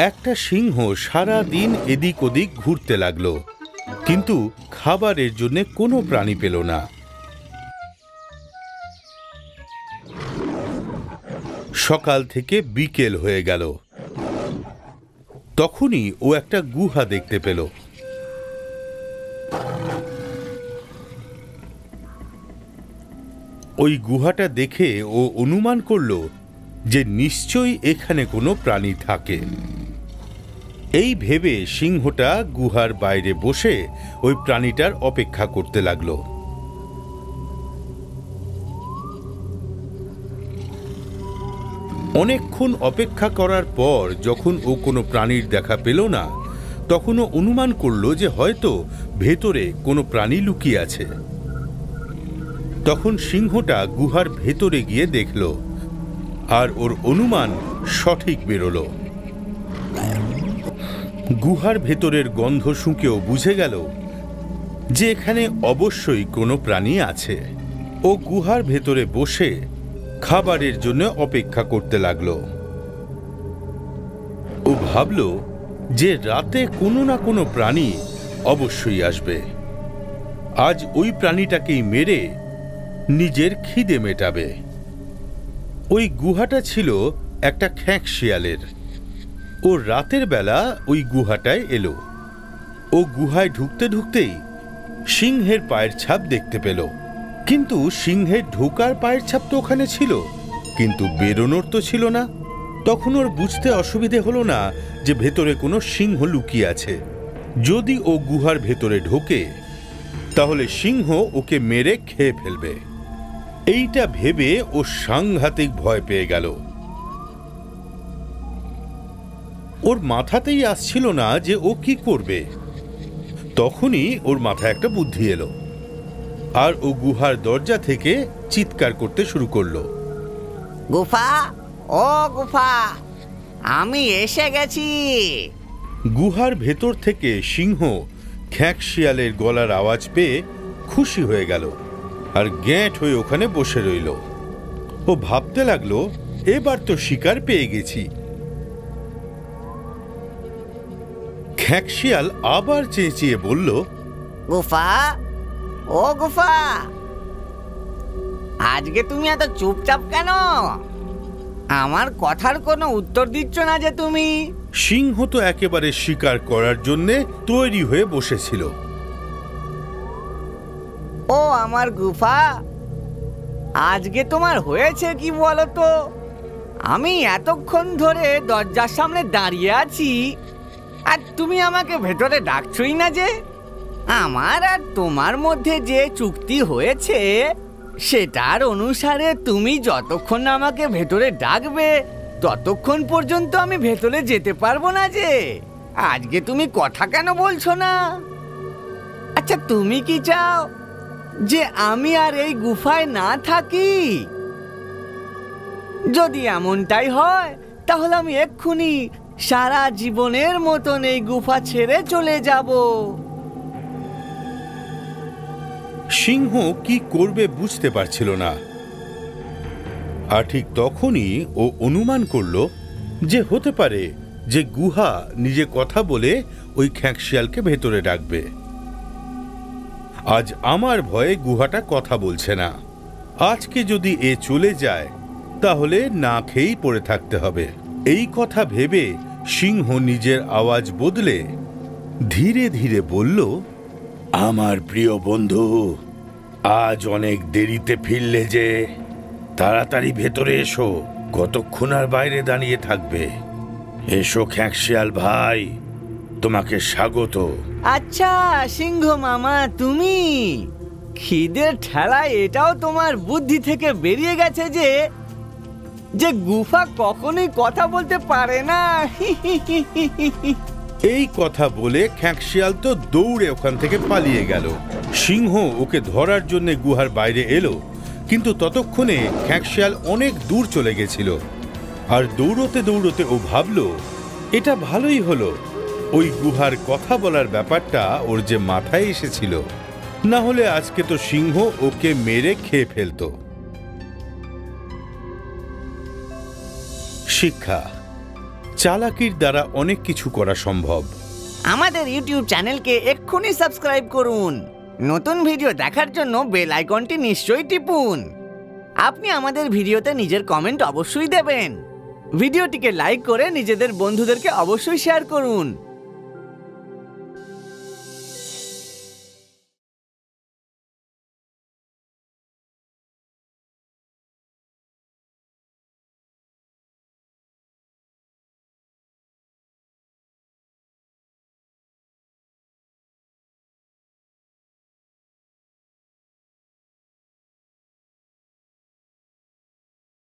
একটা সিংহ সারা দিন এদিক ওদিক ঘুরতে লাগলো, কিন্তু খাবারের জন্য কোনো প্রাণী পেল না। সকাল থেকে বিকেল হয়ে গেল। তখনই ও একটা গুহা দেখতে পেল। ওই গুহাটা দেখে ও অনুমান করল যে নিশ্চয়ই এখানে কোনো প্রাণী থাকে। এই ভেবে সিংহটা গুহার বাইরে বসে ওই প্রাণীটার অপেক্ষা করতে লাগলো। অনেকক্ষণ অপেক্ষা করার পর যখন ও কোনো প্রাণীর দেখা পেল না, তখন ও অনুমান করল যে হয়তো ভেতরে কোনো প্রাণী লুকিয়ে আছে। তখন সিংহটা গুহার ভেতরে গিয়ে দেখল, আর ওর অনুমান সঠিক বেরোলো। গুহার ভেতরের গন্ধ শুঁকেও বুঝে গেল যে এখানে অবশ্যই কোনো প্রাণী আছে। ও গুহার ভেতরে বসে খাবারের জন্য অপেক্ষা করতে লাগলো। ও ভাবল যে রাতে কোনো না কোনো প্রাণী অবশ্যই আসবে। আজ ওই প্রাণীটাকেই মেরে নিজের খিদে মেটাবে। ওই গুহাটা ছিল একটা খ্যাঁক শিয়ালের। ও রাতের বেলা ওই গুহাটায় এলো। ও গুহায় ঢুকতে ঢুকতেই সিংহের পায়ের ছাপ দেখতে পেল। কিন্তু সিংহের ঢোকার পায়ের ছাপ তো ওখানে ছিল, কিন্তু বেরোনোর তো ছিল না। তখন ওর বুঝতে অসুবিধে হলো না যে ভেতরে কোনো সিংহ লুকিয়ে আছে। যদি ও গুহার ভেতরে ঢোকে তাহলে সিংহ ওকে মেরে খেয়ে ফেলবে। এইটা ভেবে ও সাংঘাতিক ভয় পেয়ে গেল। ওর মাথাতেই আসছিল না যে ও কি করবে। তখনই ওর মাথায় একটা বুদ্ধি এলো, আর ও গুহার দরজা থেকে চিৎকার করতে শুরু করলো, গুফা, ও গুফা, আমি এসে গেছি। গুহার ভেতর থেকে সিংহ খ্যাঁক শিয়ালের গলার আওয়াজ পেয়ে খুশি হয়ে গেল আর গ্যাঁট হয়ে ওখানে বসে রইল। ও ভাবতে লাগলো, এবার তো শিকার পেয়ে গেছি। খ্যাঁক শিয়াল আবার চেঁচিয়ে বলল, গুফা, ও গুফা, আজকে তুমি এত চুপচাপ কেন? আমার কথার কোনো উত্তর দিচ্ছ না যে তুমি। সিংহ তো একেবারে শিকার করার জন্যে তৈরি হয়ে বসেছিল। ও আমার গুফা, আজকে তোমার হয়েছে কি বলো তো? আমি এতক্ষণ ধরে দরজার সামনে দাঁড়িয়ে আছি, আর তুমি আমাকে ভেতরে ডাকছই না যে। আমার আর তোমার মধ্যে যে চুক্তি হয়েছে সেটার অনুসারে তুমি যতক্ষণ আমাকে ভেতরে ডাকবে ততক্ষণ পর্যন্ত আমি ভেতরে যেতে পারবো না যে। আজকে তুমি কথা কেন বলছো না? আচ্ছা, তুমি কি চাও যে আমি আর এই গুফায় না থাকি? যদি এমনটাই হয় তাহলে আমি এক্ষুনি সারা জীবনের মতন এই গুফা ছেড়ে চলে যাব। সিংহ কি করবে বুঝতে পারছিল না। আর ঠিক তখনই ও অনুমান করল যে হতে পারে যে গুহা নিজে কথা বলে ওই খ্যাঁক শিয়ালকে ভেতরে ডাকবে। আজ আমার ভয়ে গুহাটা কথা বলছে না। আজকে যদি এ চলে যায় তাহলে না খেয়েই পড়ে থাকতে হবে। এই কথা ভেবে সিংহ নিজের আওয়াজ বদলে ধীরে ধীরে বলল, আমার প্রিয় বন্ধু, আজ অনেক দেরিতে ফিরলে যে, তাড়াতাড়ি ভেতরে এসো। কতক্ষণ আর বাইরে দাঁড়িয়ে থাকবে? এসো খ্যাঁক শিয়াল ভাই, তোমাকে স্বাগত। আচ্ছা সিংহ মামা, তুমি খিদের ঠেলায় এটাও তোমার বুদ্ধি থেকে বেরিয়ে গেছে যে যে গুফা কখনোই কথা বলতে পারে না। এই কথা বলে খ্যাঁক শিয়াল তো দৌড়ে ওখান থেকে পালিয়ে গেল। সিংহ ওকে ধরার জন্য গুহার বাইরে এলো, কিন্তু ততক্ষণে খ্যাঁক শিয়াল অনেক দূর চলে গেছিল। আর দৌড়তে দৌড়তে ও ভাবল, এটা ভালোই হলো ওই গুহার কথা বলার ব্যাপারটা ওর যে মাথায় এসেছিল, না হলে আজকে তো সিংহ ওকে মেরে খেয়ে ফেলত। শিক্ষা: চালাকির দ্বারা অনেক কিছু করা সম্ভব। আমাদের ইউটিউব চ্যানেলকে এক্ষুনি সাবস্ক্রাইব করুন। নতুন ভিডিও দেখার জন্য বেল আইকনটি নিশ্চয়ই টিপুন। আপনি আমাদের ভিডিওতে নিজের কমেন্ট অবশ্যই দেবেন। ভিডিওটিকে লাইক করে নিজেদের বন্ধুদেরকে অবশ্যই শেয়ার করুন।